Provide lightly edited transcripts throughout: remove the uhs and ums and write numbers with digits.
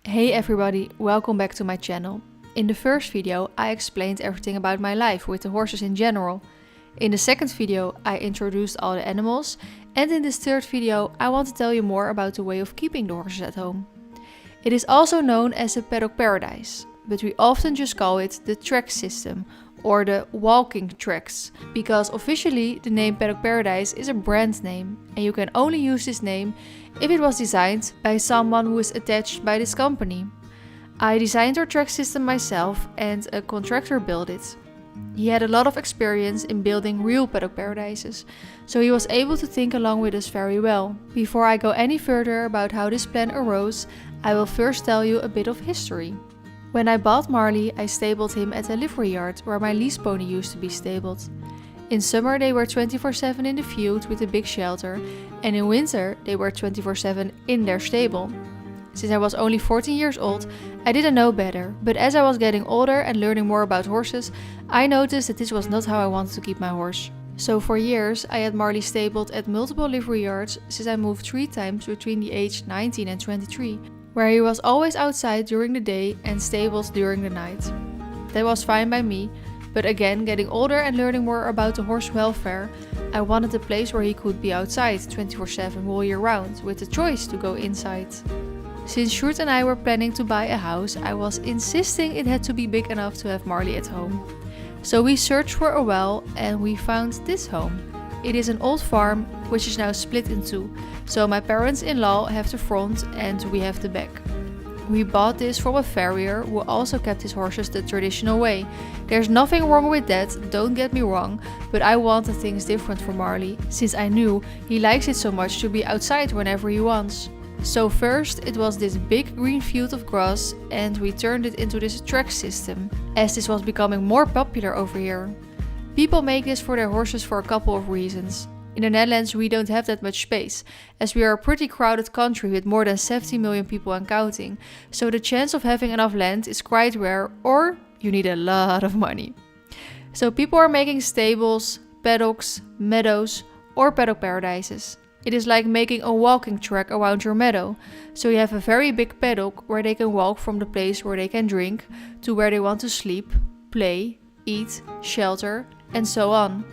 Hey everybody, welcome back to my channel. In the first video I explained everything about my life with the horses in general. In the second video I introduced all the animals, and in this third video I want to tell you more about the way of keeping the horses at home. It is also known as a Paddock Paradise, but we often just call it the track system or the walking tracks, because officially the name Paddock Paradise is a brand name and you can only use this name if it was designed by someone who is attached by this company. I designed our track system myself and a contractor built it. He had a lot of experience in building real Paddock Paradises, so he was able to think along with us very well. Before I go any further about how this plan arose, I will first tell you a bit of history. When I bought Marley, I stabled him at a livery yard where my lease pony used to be stabled. In summer they were 24/7 in the field with a big shelter, and in winter they were 24/7 in their stable. Since I was only 14 years old, I didn't know better, but as I was getting older and learning more about horses, I noticed that this was not how I wanted to keep my horse. So for years I had Marley stabled at multiple livery yards since I moved 3 times between the age 19 and 23, where he was always outside during the day and stabled during the night. That was fine by me, but again, getting older and learning more about the horse welfare, I wanted a place where he could be outside 24/7 all year round, with the choice to go inside. Since Sjoerd and I were planning to buy a house, I was insisting it had to be big enough to have Marley at home. So we searched for a while and we found this home. It is an old farm, which is now split in two, so my parents-in-law have the front and we have the back. We bought this from a farrier who also kept his horses the traditional way. There's nothing wrong with that, don't get me wrong, but I wanted things different for Marley, since I knew he likes it so much to be outside whenever he wants. So first it was this big green field of grass and we turned it into this track system, as this was becoming more popular over here. People make this for their horses for a couple of reasons. In the Netherlands we don't have that much space, as we are a pretty crowded country with more than 70 million people and counting, so the chance of having enough land is quite rare, or you need a lot of money. So people are making stables, paddocks, meadows or paddock paradises. It is like making a walking track around your meadow, so you have a very big paddock where they can walk from the place where they can drink to where they want to sleep, play, eat, shelter and so on.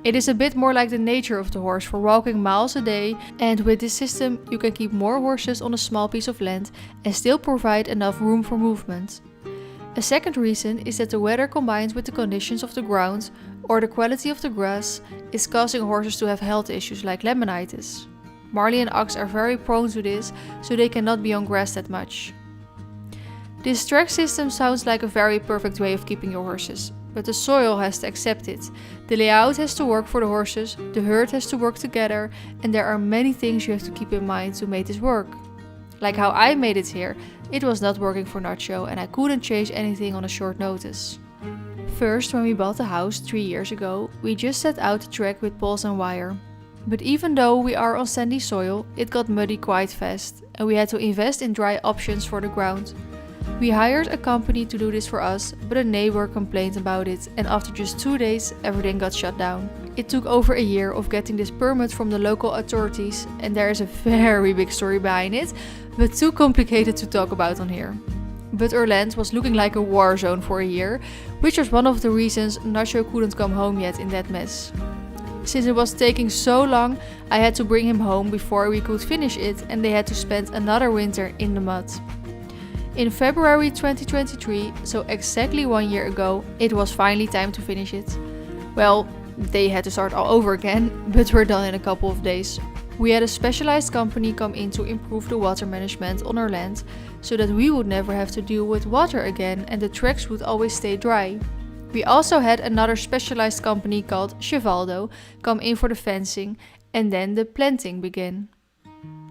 It is a bit more like the nature of the horse for walking miles a day, and with this system you can keep more horses on a small piece of land and still provide enough room for movement. A second reason is that the weather combined with the conditions of the ground or the quality of the grass is causing horses to have health issues like laminitis. Marley and ox are very prone to this, so they cannot be on grass that much. This track system sounds like a very perfect way of keeping your horses, but the soil has to accept it. The layout has to work for the horses, the herd has to work together, and there are many things you have to keep in mind to make this work. Like how I made it here, it was not working for Nacho and I couldn't change anything on a short notice. First, when we bought the house 3 years ago, we just set out the track with poles and wire. But even though we are on sandy soil, it got muddy quite fast and we had to invest in dry options for the ground. We hired a company to do this for us, but a neighbor complained about it and after just 2 days everything got shut down. It took over a year of getting this permit from the local authorities and there is a very big story behind it, but too complicated to talk about on here. But our land was looking like a war zone for a year, which was one of the reasons Nacho couldn't come home yet in that mess. Since it was taking so long, I had to bring him home before we could finish it and they had to spend another winter in the mud. In February 2023, so exactly 1 year ago, it was finally time to finish it. Well, they had to start all over again, but we're done in a couple of days. We had a specialized company come in to improve the water management on our land, so that we would never have to deal with water again and the tracks would always stay dry. We also had another specialized company called Chevaldo come in for the fencing, and then the planting began.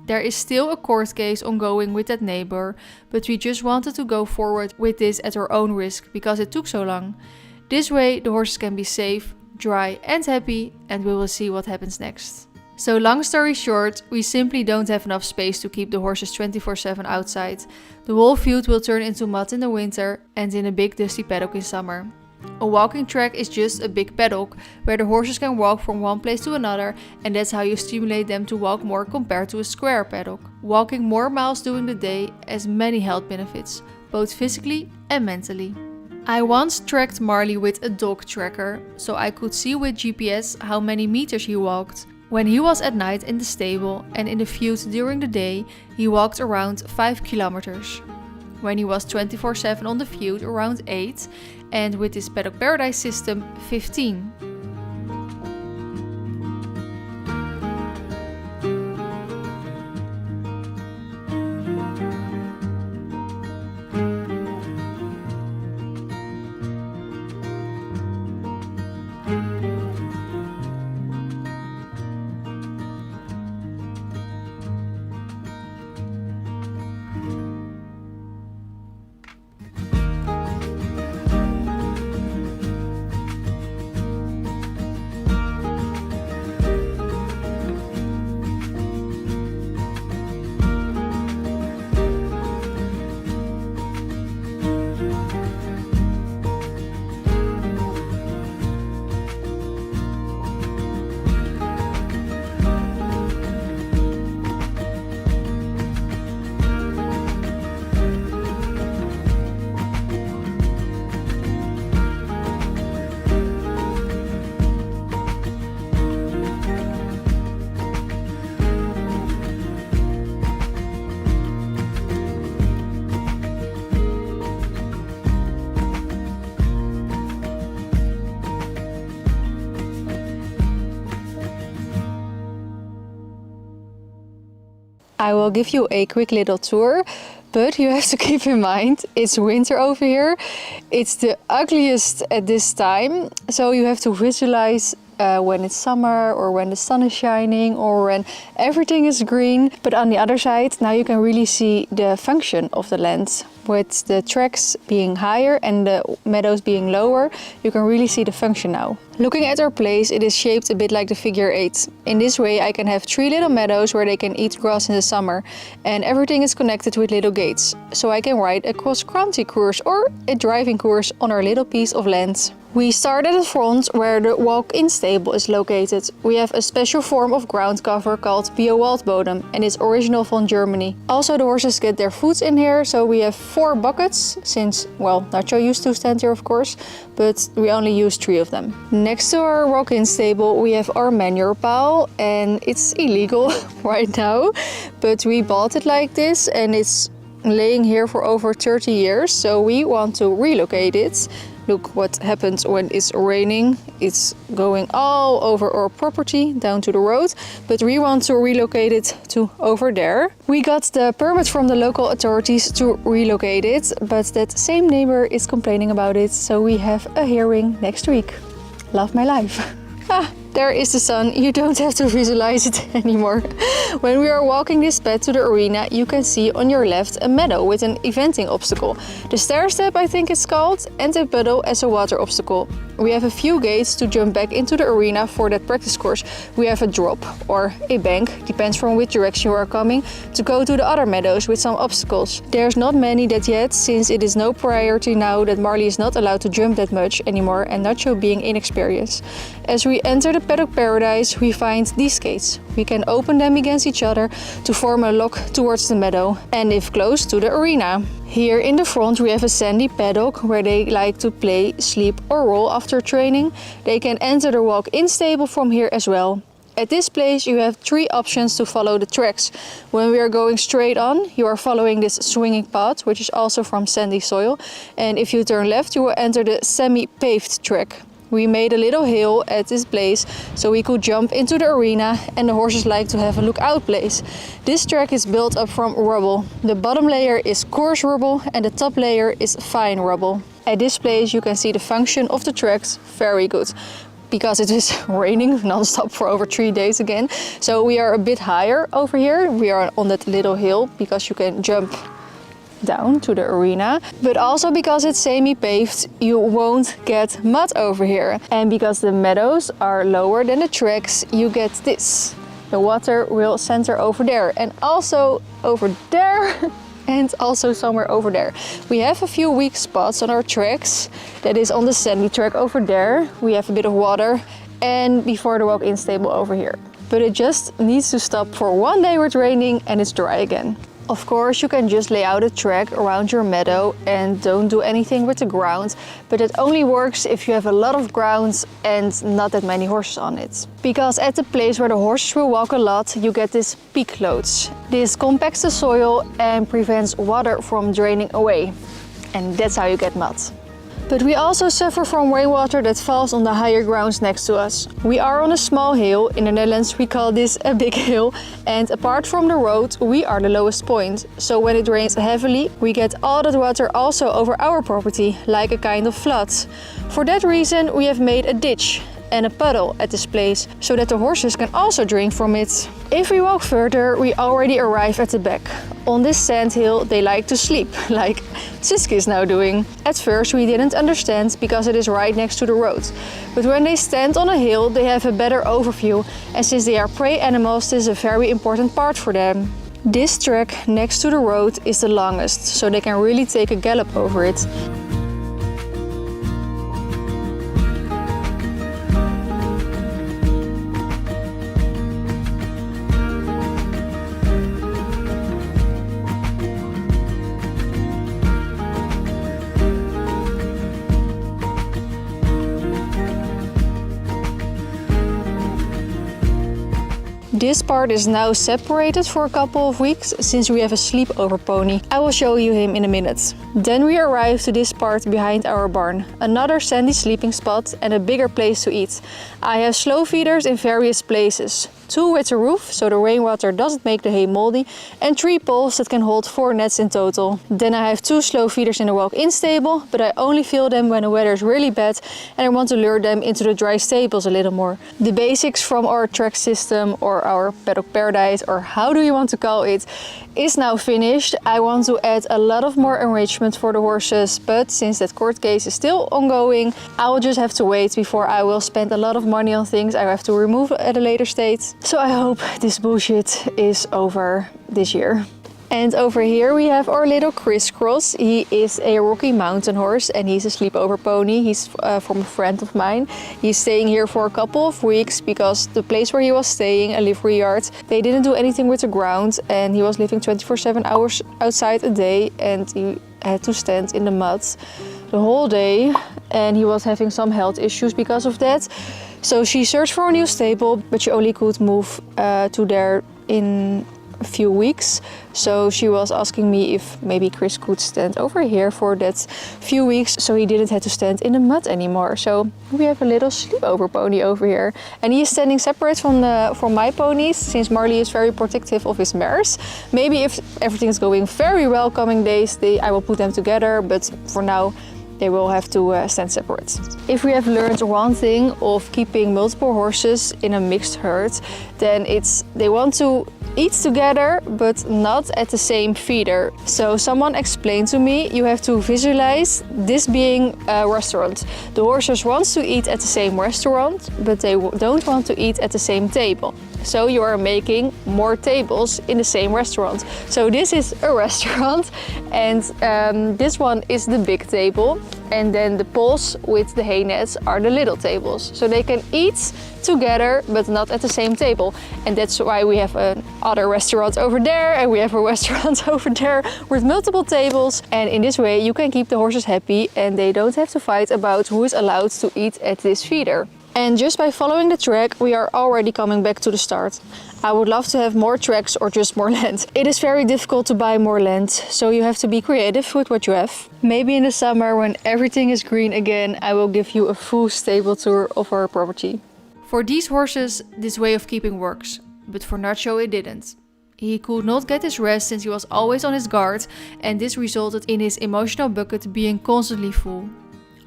There is still a court case ongoing with that neighbor, but we just wanted to go forward with this at our own risk because it took so long. This way the horses can be safe, dry and happy, and we will see what happens next. So long story short, we simply don't have enough space to keep the horses 24/7 outside. The whole field will turn into mud in the winter and in a big dusty paddock in summer. A walking track is just a big paddock where the horses can walk from one place to another, and that's how you stimulate them to walk more compared to a square paddock. Walking more miles during the day has many health benefits, both physically and mentally. I once tracked Marley with a dog tracker, so I could see with GPS how many meters he walked. When he was at night in the stable and in the field during the day, he walked around 5 kilometers. When he was 24/7 on the field, around 8, and with this Paddock Paradise system, 15. I will give you a quick little tour, but you have to keep in mind it's winter over here. It's the ugliest at this time, so you have to visualize when it's summer or when the sun is shining or when everything is green. But on the other side, now you can really see the function of the land. With the tracks being higher and the meadows being lower, you can really see the function now. Looking at our place, it is shaped a bit like the figure 8. In this way I can have 3 little meadows where they can eat grass in the summer, and everything is connected with little gates. So I can ride a cross-country course or a driving course on our little piece of land. We start at the front where the walk-in stable is located. We have a special form of ground cover called Bio-Waldbodem, and it's original from Germany. Also the horses get their food in here, so we have 4 buckets, since, well, Nacho used to stand here of course, but we only use 3 of them. Next to our walk-in stable we have our manure pile, and it's illegal right now, but we bought it like this and it's laying here for over 30 years, so we want to relocate it. Look what happens when it's raining. It's going all over our property down to the road, but we want to relocate it to over there. We got the permit from the local authorities to relocate it, but that same neighbor is complaining about it, so we have a hearing next week. Love my life. There is the sun, you don't have to visualize it anymore. When we are walking this path to the arena, you can see on your left a meadow with an eventing obstacle. The stair step, I think it's called, and a puddle as a water obstacle. We have a few gates to jump back into the arena for that practice course. We have a drop or a bank, depends from which direction you are coming, to go to the other meadows with some obstacles. There's not many that yet, since it is no priority now that Marley is not allowed to jump that much anymore and Nacho being inexperienced. As we enter the Paddock Paradise, we find these gates. We can open them against each other to form a lock towards the meadow, and if close, to the arena. Here in the front we have a sandy paddock where they like to play, sleep or roll after training. They can enter the walk-in stable from here as well. At this place you have 3 options to follow the tracks. When we are going straight on, you are following this swinging path, which is also from sandy soil, and if you turn left you will enter the semi-paved track. We made a little hill at this place so we could jump into the arena, and the horses like to have a lookout place. This track is built up from rubble. The bottom layer is coarse rubble and the top layer is fine rubble. At this place you can see the function of the tracks very good, because it is raining non-stop for over 3 days again. So we are a bit higher over here. We are on that little hill because you can jump down to the arena, but also because it's semi-paved you won't get mud over here, and because the meadows are lower than the tracks you get this. The water will center over there, and also over there and also somewhere over there. We have a few weak spots on our tracks. That is on the sandy track over there. We have a bit of water, and before the walk-in stable over here. But it just needs to stop for one day with raining and it's dry again. Of course, you can just lay out a track around your meadow and don't do anything with the ground, but it only works if you have a lot of ground and not that many horses on it. Because at the place where the horses will walk a lot, you get this peak loads. This compacts the soil and prevents water from draining away. And that's how you get mud. But we also suffer from rainwater that falls on the higher grounds next to us. We are on a small hill. In the Netherlands we call this a big hill, and apart from the road we are the lowest point. So when it rains heavily we get all that water also over our property, like a kind of flood. For that reason we have made a ditch and a puddle at this place, so that the horses can also drink from it. If we walk further, we already arrive at the back. On this sand hill they like to sleep, like Siski is now doing. At first we didn't understand because it is right next to the road. But when they stand on a hill they have a better overview, and since they are prey animals this is a very important part for them. This track next to the road is the longest, so they can really take a gallop over it. This part is now separated for a couple of weeks since we have a sleepover pony. I will show you him in a minute. Then we arrive to this part behind our barn. Another sandy sleeping spot and a bigger place to eat. I have slow feeders in various places. 2 with a roof so the rainwater doesn't make the hay moldy, and 3 poles that can hold 4 nets in total. Then I have 2 slow feeders in the walk-in stable, but I only fill them when the weather is really bad and I want to lure them into the dry stables a little more. The basics from our track system or our Paddock Paradise, or how do you want to call it, is now finished. I want to add a lot of more enrichment for the horses, but since that court case is still ongoing, I will just have to wait before I will spend a lot of money on things I have to remove at a later stage. So I hope this bullshit is over this year. And over here we have our little crisscross. He is a Rocky Mountain horse and he's a sleepover pony. He's from a friend of mine. He's staying here for a couple of weeks because the place where he was staying, a livery yard, they didn't do anything with the ground, and he was living 24/7 hours outside a day, and he had to stand in the mud the whole day, and he was having some health issues because of that. So she searched for a new stable, but she only could move to there in a few weeks. So she was asking me if maybe Chris could stand over here for that few weeks, so he didn't have to stand in the mud anymore. So we have a little sleepover pony over here, and he is standing separate from my ponies, since Marley is very protective of his mares. Maybe if everything is going very well coming days, I will put them together, but for now they will have to stand separate. If we have learned one thing of keeping multiple horses in a mixed herd, then it's they want to eat together but not at the same feeder. So someone explained to me, you have to visualize this being a restaurant. The horses want to eat at the same restaurant, but they don't want to eat at the same table. So you are making more tables in the same restaurant. So this is a restaurant, and this one is the big table, and then the poles with the hay nets are the little tables. So they can eat together but not at the same table, and that's why we have another restaurant over there, and we have a restaurant over there with multiple tables. And in this way you can keep the horses happy and they don't have to fight about who is allowed to eat at this feeder. And just by following the track we are already coming back to the start. I would love to have more tracks or just more land. It is very difficult to buy more land, so you have to be creative with what you have. Maybe in the summer when everything is green again, I will give you a full stable tour of our property. For these horses, this way of keeping works, but for Nacho it didn't. He could not get his rest since he was always on his guard, and this resulted in his emotional bucket being constantly full.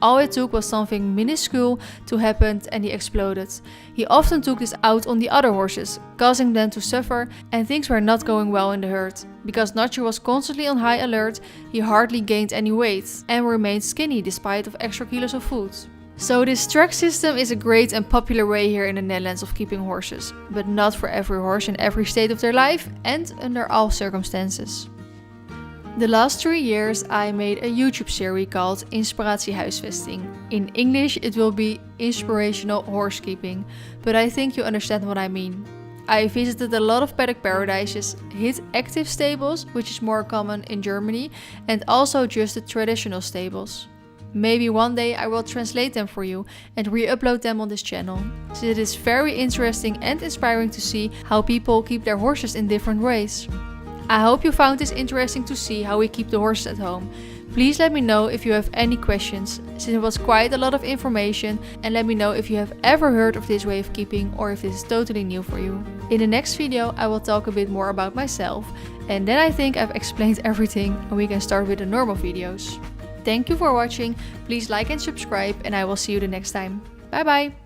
All it took was something minuscule to happen and he exploded. He often took this out on the other horses, causing them to suffer, and things were not going well in the herd. Because Nacho was constantly on high alert, he hardly gained any weight and remained skinny despite of extra kilos of food. So this track system is a great and popular way here in the Netherlands of keeping horses, but not for every horse in every state of their life and under all circumstances. The last 3 years I made a YouTube series called Inspiratie Huisvesting. In English it will be Inspirational Horsekeeping, but I think you understand what I mean. I visited a lot of Paddock Paradises, hit active stables, which is more common in Germany, and also just the traditional stables. Maybe one day I will translate them for you and re-upload them on this channel, since it is very interesting and inspiring to see how people keep their horses in different ways. I hope you found this interesting to see how we keep the horses at home. Please let me know if you have any questions, since it was quite a lot of information, and let me know if you have ever heard of this way of keeping or if this is totally new for you. In the next video I will talk a bit more about myself, and then I think I've explained everything and we can start with the normal videos. Thank you for watching, please like and subscribe, and I will see you the next time. Bye bye!